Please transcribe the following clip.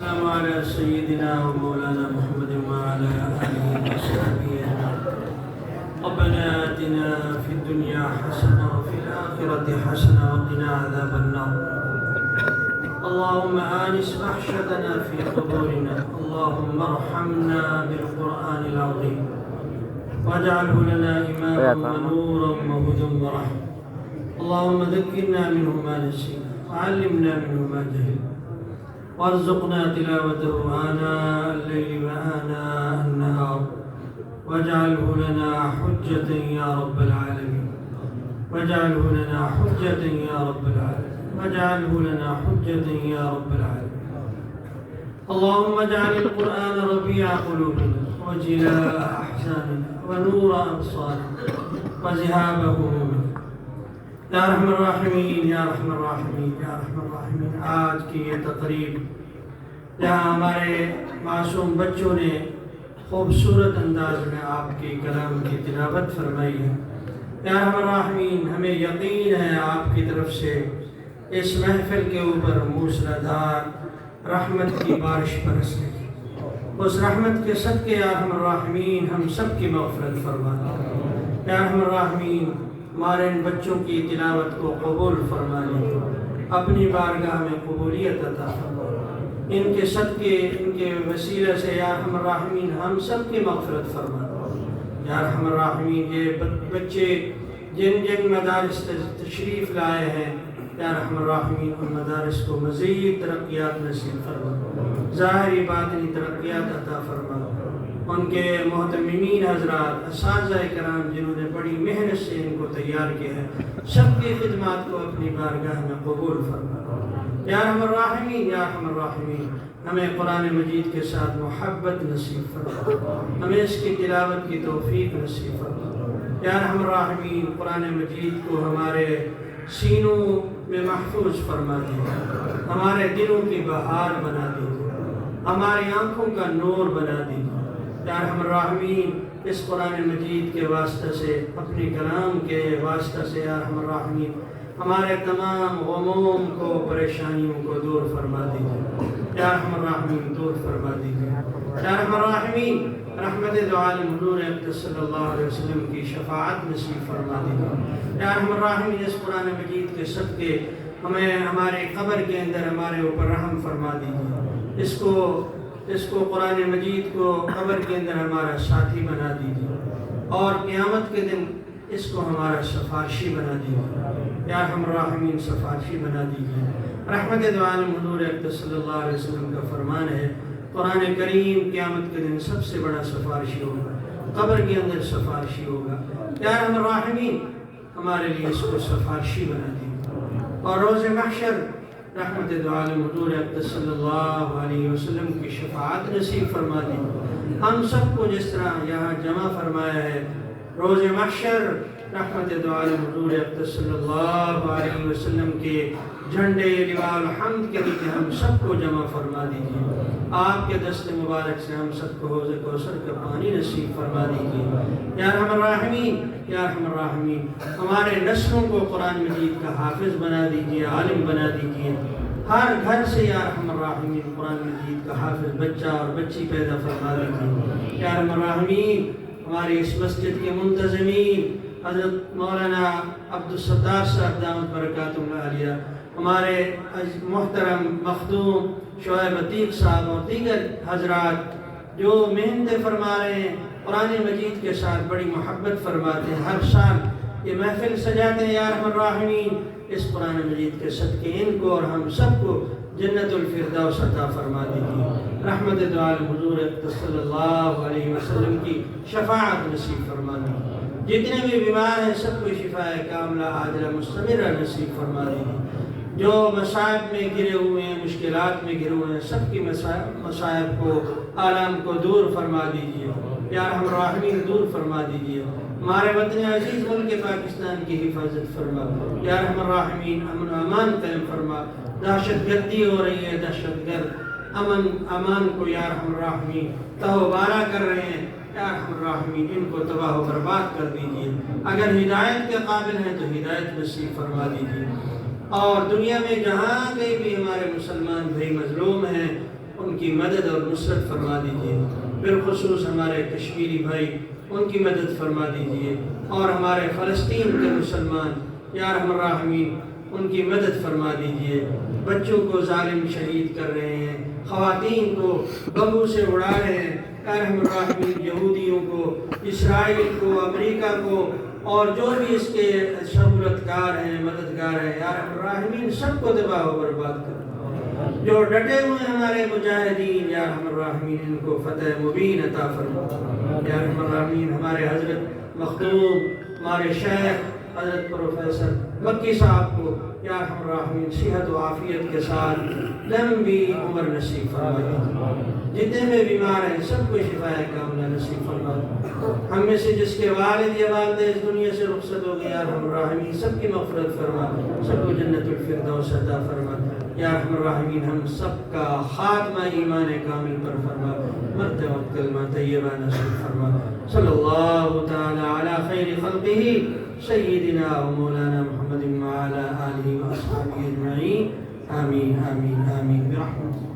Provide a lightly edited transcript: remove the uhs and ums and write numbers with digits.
السلام على سيدنا ومولانا محمد وعلى آله وصحبه أجمعين. ربنا آتنا في الدنيا حسنة وفي الآخرة حسنة وقنا عذاب النار. اللهم آنس وحشتنا في قبورنا. اللهم ارحمنا بالقرآن العظيم واجعله لنا إماما ونورا وهدى ورحمة. اللهم ذكرنا منه ما نسينا وعلمنا منه ما جهلنا وارزقنا تلاوته آناء الليل وآناء النهار واجعله لنا حجة يا رب العالمين. واجعله لنا حجة يا رب العالمين. واجعله لنا حجة يا رب العالمين. اللهم اجعل القرآن ربيع قلوبنا وجلاء أحزاننا ونور أبصارنا وذهاب همومنا یا رحم الراحمین یا رحم الراحمین یا رحم الراحمین. آج کی یہ تقریب جہاں ہمارے معصوم بچوں نے خوبصورت انداز میں آپ کے کلام کی تلاوت فرمائی ہے، یا رحم الراحمین ہمیں یقین ہے آپ کی طرف سے اس محفل کے اوپر موسلادھار رحمت کی بارش برسے گی. اس رحمت کے صدقے یا رحم الراحمین ہم سب کی مغفرت فرما دیں. یا رحم الراحمین ہمارے ان بچوں کی تلاوت کو قبول فرما لیں، اپنی بارگاہ میں قبولیت عطا فرما. ان کے صدقے ان کے وسیلہ سے یا رحم الراحمین ہم سب کی مغفرت فرما. یا رحم الراحمین یہ بچے جن جن مدارس تشریف لائے ہیں یا رحم الراحمین ان مدارس کو مزید ترقیات نصیب فرما، ظاہری باطنی ترقیات عطا فرما. ان کے محتممین حضرات اساتذہ کرام جنہوں نے بڑی محنت سے ان کو تیار کیا ہے، سب کی خدمات کو اپنی بارگاہ میں قبول فرما. یا رحم الراحمین یا رحم الراحمین ہمیں قرآن مجید کے ساتھ محبت نصیب فرما، ہمیں اس کی تلاوت کی توفیق نصیب فرما. یا رحم الراحمین قرآن مجید کو ہمارے سینوں میں محفوظ فرما دیجیے، ہمارے دلوں کی بہار بنا دیجیے، ہماری آنکھوں کا نور بنا دیجیے. یا رحم الراحمین اس قرآن مجید کے واسطہ سے، اپنی کلام کے واسطہ سے یا رحم الراحمین ہمارے تمام غموم کو پریشانیوں کو دور فرما دیجیے. یا رحم الراحمین دور فرما دیجیے. یا رحم الراحمین رحمت دو عالم حضور اقدس صلی اللہ علیہ وسلم کی شفاعت نصیب فرما دیجیے. یا رحم الراحمین اس قرآن مجید کے صدقے ہمیں ہمارے قبر کے اندر ہمارے اوپر رحم فرما دیجیے. اس کو قرآن مجید کو قبر کے اندر ہمارا ساتھی بنا دیجیے اور قیامت کے دن اس کو ہمارا سفارشی بنا دیجیے. یا رحم الراحمین سفارشی بنا دیجیے. رحمت دو عالم حضور اقدس صلی اللہ علیہ وسلم کا فرمان ہے، قرآن کریم قیامت کے دن سب سے بڑا سفارشی ہوگا، قبر کے اندر سفارشی ہوگا. یا رحم الراحمین ہمارے لیے اس کو سفارشی بنا دیجیے. اور روز محشر رحمت دو عالم حضور اقدس صلی اللہ علیہ وسلم کی شفاعت نصیب فرما دی. ہم سب کو جس طرح یہاں جمع فرمایا ہے، روز محشر رحمت دو عالم حضور اقدس صلی اللہ علیہ وسلم کے جھنڈے لواء الحمد کے نیچے ہم سب کو جمع فرما دیجیے. آپ کے دست مبارک سے ہم سب کو حوض کوثر کا پانی نصیب فرما دیجیے. یا رحم الراحمین یا رحم الراحمین ہمارے نسلوں کو قرآن مجید کا حافظ بنا دیجیے، عالم بنا دیجیے. ہر گھر سے یا رحم الراحمین قرآن مجید کا حافظ بچہ اور بچی پیدا فرما دیجیے. یا رحم الراحمین ہماری اس مسجد کے منتظمین حضرت مولانا عبدالستار صاحب دامت برکاتہ عالیہ، ہمارے محترم مخدوم شعیب عتیق صاحب اور دیگر حضرات جو محنتیں فرما رہے ہیں، قرآن مجید کے ساتھ بڑی محبت فرماتے ہیں، ہر سال یہ محفل سجاتے ہیں. یا رحم الراحمین اس قرآن مجید کے صدقے ان کو اور ہم سب کو جنت الفردوس عطا فرما دیجیے. رحمت دو عالم حضور اقدس صلی اللہ علیہ وسلم کی شفاعت نصیب فرما دیجیے. جتنے بھی بیمار ہیں سب کو شفاء کاملہ عاجلہ مستمرہ نصیب فرما دیجیے. جو مصائب میں گرے ہوئے ہیں، مشکلات میں گرے ہوئے ہیں، سب کی مصائب کو آلام کو دور فرما دیجیے. یا رحم الراحمین دور فرما دیجیے. ہمارے وطن عزیز ملک پاکستان کی حفاظت فرما. یا رحم الراحمین امن و امان قائم فرما. دہشت گردی ہو رہی ہے، دہشت گرد امان کو یا رحم الراحمین تہو بارہ کر رہے ہیں. یا رحم الراحمین ان کو تباہ و برباد کر دیجیے. اگر ہدایت کے قابل ہیں تو ہدایت نصیب فرما دیجیے. اور دنیا میں جہاں کہیں بھی ہمارے مسلمان بھائی مظلوم ہیں، ان کی مدد اور نصرت فرما دیجیے، بالخصوص ہمارے کشمیری بھائی ان کی مدد فرما دیجیے، اور ہمارے فلسطین کے مسلمان یا ارحم الراحمین ان کی مدد فرما دیجیے۔ بچوں کو ظالم شہید کر رہے ہیں، خواتین کو بموں سے اڑا رہے ہیں، یا ارحم الراحمین یہودیوں کو، اسرائیل کو، امریکہ کو، اور جو بھی اس کے سہولتکار ہیں، مددگار ہیں، یا ارحم الراحمین سب کو تباہ و برباد کر۔ جو ڈٹے ہوئے ہمارے مجاہدین، یا ارحم الراحمین ان کو فتح مبین عطا فرما۔ یا ارحم الراحمین ہمارے حضرت مخدوم، ہمارے شیخ حضرت پروفیسر مکی صاحب کو یا ارحم الراحمین صحت و عافیت کے ساتھ لمبی عمر نصیب فرما۔ جتنے بھی بیمار ہیں سب کو شفاء کاملہ نصیب فرما۔ ہم میں سے جس کے والد یا والدہ اس دنیا سے رخصت ہو گئے، یا ارحم الراحمین سب کی مغفرت فرما، سب کو جنت الفردوس عطا فرما۔ یا ارحم الراحمین ہم سب کا خاتمہ ایمان کامل پر فرما، مرتے وقت کلمہ طیبہ نصیب فرما۔ صلی اللہ تعالی علی خیر خلقہ سیدنا و مولانا محمد وعلی آلہ و اصحابہ اجمعین، آمین آمین آمین برحمتہ۔